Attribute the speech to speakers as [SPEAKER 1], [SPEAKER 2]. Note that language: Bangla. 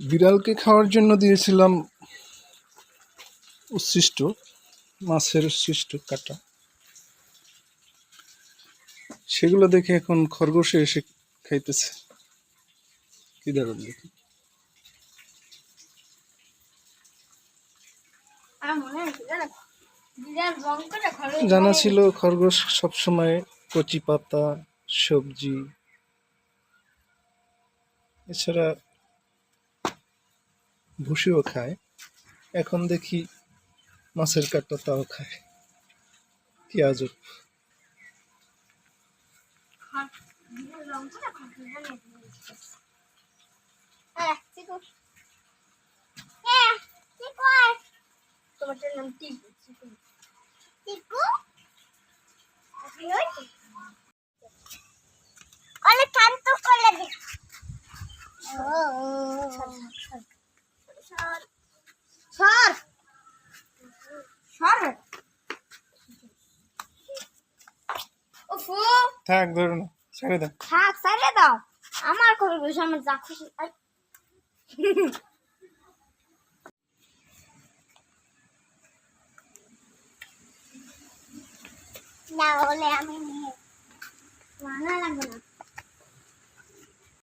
[SPEAKER 1] বিড়ালকে খাওয়ার জন্য দিয়েছিলাম উচ্ছিষ্ট, মাছের উচ্ছিষ্ট কাটা। সেগুলো দেখে এখন খরগোশে এসে খাইতেছে। কি দারুণ দেখি। জানা ছিল খরগোশ সবসময় কচি পাতা, সবজি, এছাড়া ভুসিও খায়। এখন দেখি মাছের কাটা তাও খায়। কি আজব।
[SPEAKER 2] তোমার নাম টিকু। টিকু অনেক শান্ত করে দে। সর সর ওফু
[SPEAKER 1] থাক, ধরো না, ছেড়ে দাও।
[SPEAKER 2] থাক ছেড়ে দাও। আমার খরগোশ আমার যা খুশি না হলে আমি নিয়ে রান্না লাগবে না।